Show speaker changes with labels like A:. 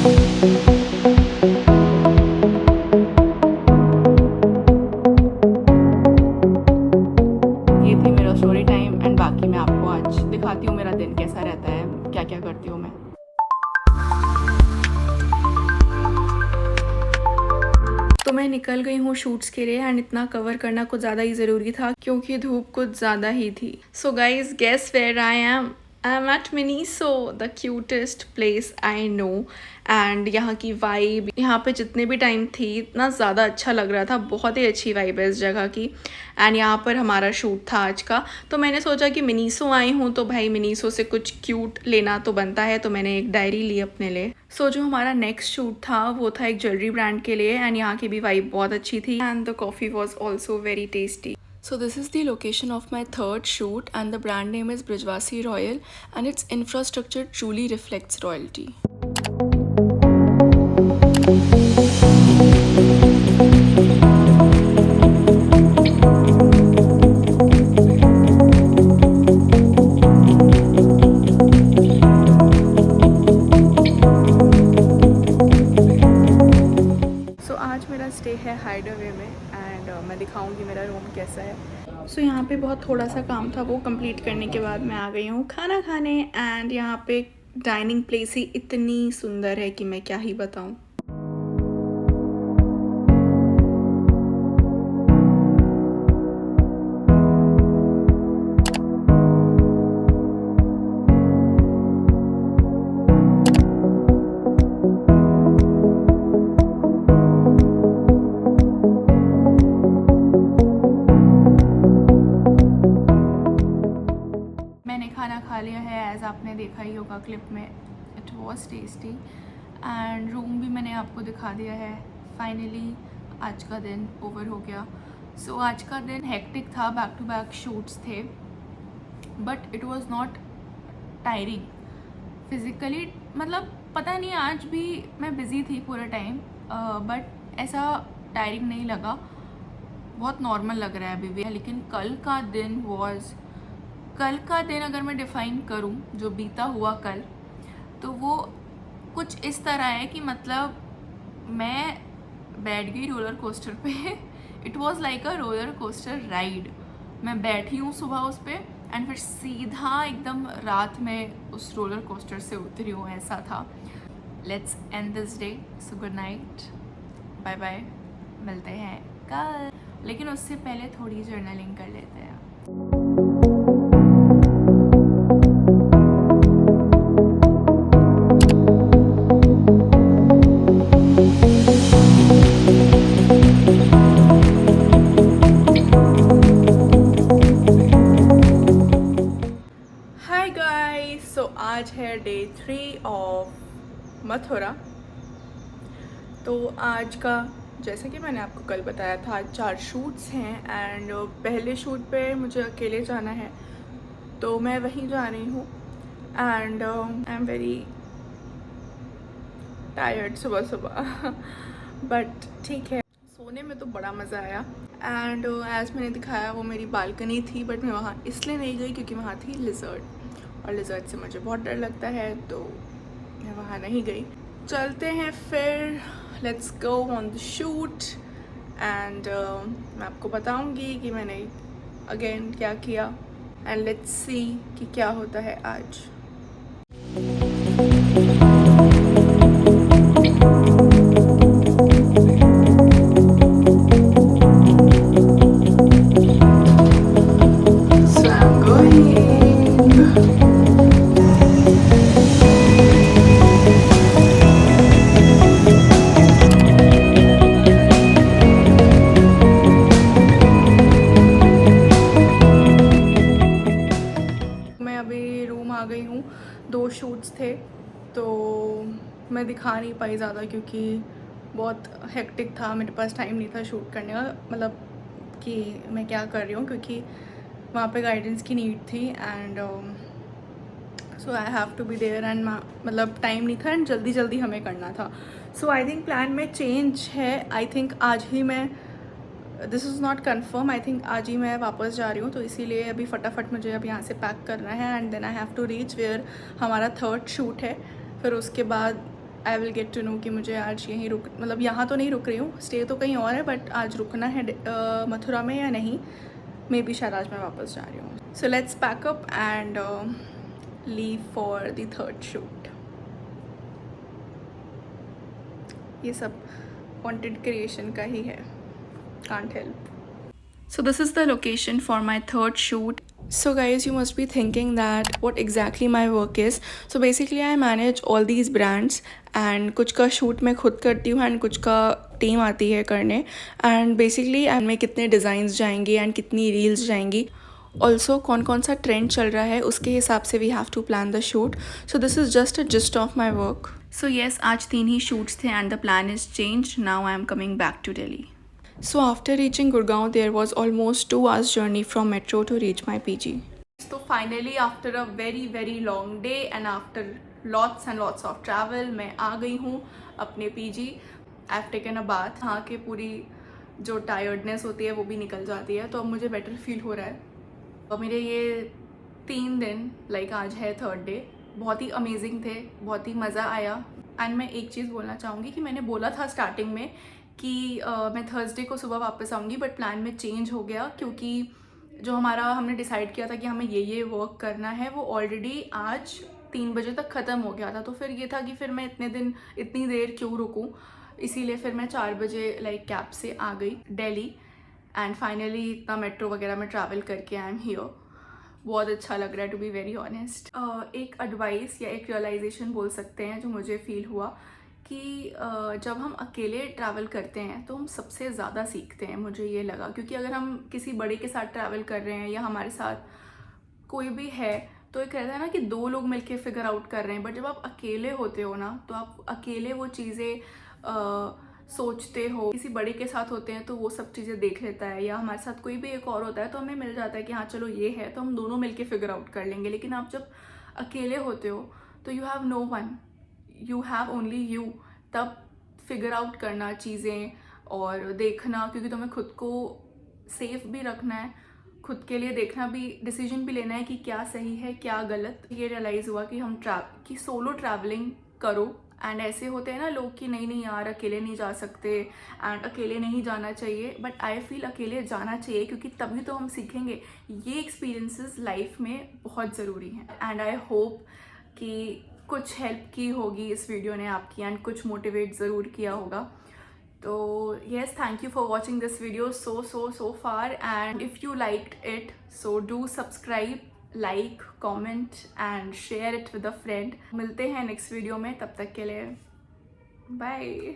A: ये थी मेरा स्टोरी टाइम एंड बाकी मैं आपको आज दिखाती हूँ मेरा दिन कैसा रहता है, क्या क्या करती हूँ मैं। तो मैं निकल गई हूँ शूट्स के लिए एंड इतना कवर करना कुछ ज़्यादा ही ज़रूरी था क्योंकि धूप कुछ ज़्यादा ही थी। So guys guess where I am at Miniso, the cutest place I know. And यहाँ की वाइब, यहाँ पे जितने भी टाइम थी इतना ज़्यादा अच्छा लग रहा था, बहुत ही अच्छी वाइब है इस जगह की। एंड यहाँ पर हमारा शूट था आज का, तो मैंने सोचा कि मिनीसो आई हूँ तो भाई मिनीसो से कुछ क्यूट लेना तो बनता है, तो मैंने एक डायरी ली अपने लिए। सो जो हमारा नेक्स्ट शूट था वो था एक ज्वेलरी ब्रांड के लिए एंड यहाँ की भी वाइब बहुत अच्छी थी and the coffee was also very tasty. So this is the location of my third shoot and the brand name is Brijwasi Royal and its infrastructure truly reflects royalty. So आज मेरा stay है हाइडअवे में and मैं दिखाऊंगी मेरा room कैसा है। सो यहाँ पे बहुत थोड़ा सा काम था, वो कंप्लीट करने के बाद मैं आ गई हूँ खाना खाने एंड यहाँ पे डाइनिंग प्लेस ही इतनी सुंदर है कि मैं क्या ही बताऊँ। मैंने खाना खा लिया है, एज आपने देखा ही होगा क्लिप में, it was tasty and room भी मैंने आपको दिखा दिया है। फाइनली आज का दिन ओवर हो गया। सो आज का दिन हेक्टिक था, बैक टू बैक शूट्स थे, but it was not tiring physically. मतलब पता नहीं, आज भी मैं बिज़ी थी पूरा टाइम, बट ऐसा टायरिंग नहीं लगा, बहुत नॉर्मल लग रहा है अभी भी। लेकिन कल का दिन अगर मैं डिफ़ाइन करूं, जो बीता हुआ कल, तो वो कुछ इस तरह है कि मतलब मैं बैठ गई रोलर कोस्टर पे। It was like a roller coaster ride. मैं बैठी हूँ सुबह उस पर एंड फिर सीधा एकदम रात में उस रोलर कोस्टर से उतरी हूँ, ऐसा था। Let's end this day, so good night, bye bye, मिलते हैं कल। लेकिन उससे पहले थोड़ी जर्नलिंग कर लेते हैं। हाय गाइस, सो आज है डे 3 ऑफ मथुरा। तो आज का, जैसे कि मैंने आपको कल बताया था, आज 4 शूट्स हैं एंड पहले शूट पे मुझे अकेले जाना है, तो मैं वहीं जा रही हूँ and I am very tired सुबह सुबह। बट ठीक है, सोने में तो बड़ा मज़ा आया एंड एज मैंने दिखाया वो मेरी बालकनी थी, बट मैं वहाँ इसलिए नहीं गई क्योंकि वहाँ थी लिजर्ड और लिजर्ड से मुझे बहुत डर लगता है, तो मैं वहाँ नहीं गई। चलते हैं फिर, let's go on the shoot and मैं आपको बताऊंगी कि मैंने अगेन क्या किया एंड लेट्स सी कि क्या होता है आज। So I'm going. मैं अभी रूम आ गई हूँ, 2 शूट्स थे तो मैं दिखा नहीं पाई ज़्यादा क्योंकि बहुत हेक्टिक था, मेरे पास टाइम नहीं था शूट करने का, मतलब कि मैं क्या कर रही हूँ, क्योंकि वहाँ पे गाइडेंस की नीड थी and so I have to be there and मतलब टाइम नहीं था एंड जल्दी जल्दी हमें करना था। सो आई थिंक प्लान में चेंज है, आई थिंक आज ही मैं, this is not confirm, I think आज ही मैं वापस जा रही हूँ, तो इसीलिए अभी फटाफट मुझे अब यहाँ से पैक करना है and then I have to reach where हमारा 3rd शूट है। फिर उसके बाद I will get to know कि मुझे आज यहीं रुक, मतलब यहाँ तो नहीं रुक रही हूँ, स्टे तो कहीं और है, बट आज रुकना है मथुरा में या नहीं, मे बी शायद आज मैं वापस जा रही हूँ. So let's pack up and leave for the third shoot. ये सब कंटेंट क्रिएशन का ही है, can't help. So this is the location for my third shoot. So guys, you must be thinking that what exactly my work is. So basically I manage all these brands and कुछ का shoot मैं खुद करती हूँ and कुछ का team आती है करने. And basically and में कितने designs जाएंगी and कितनी reels जाएंगी. Also कौन कौन सा trend चल रहा है उसके हिसाब से we have to plan the shoot. So this is just a gist of my work. So yes, आज 3 ही shoots थे and the plan is changed. Now I am coming back to Delhi. So after reaching Gurgaon, there was almost 2 hours journey from metro to reach my PG. So finally after a very long day and after lots and lots of travel, मैं आ गई हूँ अपने PG. I've taken a bath. हाँ के पूरी जो tiredness होती है वो भी निकल जाती है, तो अब मुझे बेटर फील हो रहा है. और मेरे ये 3 दिन लाइक आज है 3rd डे, बहुत ही अमेजिंग थे, बहुत ही मज़ा आया. एंड मैं एक चीज़ बोलना चाहूँगी कि मैंने बोला था स्टार्टिंग में कि मैं थर्सडे को सुबह वापस आऊँगी, बट प्लान में चेंज हो गया क्योंकि जो हमने डिसाइड किया था कि हमें ये वर्क करना है वो ऑलरेडी आज 3 बजे तक ख़त्म हो गया था. तो फिर ये था कि फिर मैं इतनी देर क्यों रुकूँ, इसीलिए फिर मैं 4 बजे लाइक कैब से आ गई दिल्ली. एंड फाइनली इतना मेट्रो वगैरह में ट्रैवल करके आई एम हियर. बहुत अच्छा लग रहा है टू बी वेरी ऑनेस्ट. एक एडवाइस या एक रियलाइजेशन बोल सकते हैं जो मुझे फील हुआ कि जब हम अकेले ट्रैवल करते हैं तो हम सबसे ज़्यादा सीखते हैं, मुझे ये लगा. क्योंकि अगर हम किसी बड़े के साथ ट्रैवल कर रहे हैं या हमारे साथ कोई भी है तो एक रहता है ना कि 2 लोग मिलके फिगर आउट कर रहे हैं, बट जब आप अकेले होते हो ना तो आप अकेले वो चीज़ें सोचते हो. किसी बड़े के साथ होते हैं तो वो सब चीज़ें देख लेता है, या हमारे साथ कोई भी एक और होता है तो हमें मिल जाता है कि हाँ चलो ये है तो हम दोनों मिलके फिगर आउट कर लेंगे. लेकिन आप जब अकेले होते हो तो you have no one, you have only you. तब फिगर आउट करना चीज़ें और देखना, क्योंकि तुम्हें खुद को सेफ भी रखना है, खुद के लिए देखना भी, डिसीजन भी लेना है कि क्या सही है क्या गलत. ये रियलाइज़ हुआ कि सोलो ट्रैवलिंग करो. एंड ऐसे होते हैं ना लोग कि नहीं यार अकेले नहीं जा सकते एंड अकेले नहीं जाना चाहिए, बट आई फील अकेले जाना चाहिए क्योंकि तभी तो हम सीखेंगे. ये एक्सपीरियंसेस लाइफ में बहुत ज़रूरी हैं. एंड आई होप कि कुछ हेल्प की होगी इस वीडियो ने आपकी एंड कुछ मोटिवेट ज़रूर किया होगा. तो yes, thank you for watching this video so far, and if you liked it so do subscribe, like, comment and share it with a friend. मिलते हैं नेक्स्ट वीडियो में, तब तक के लिए बाय.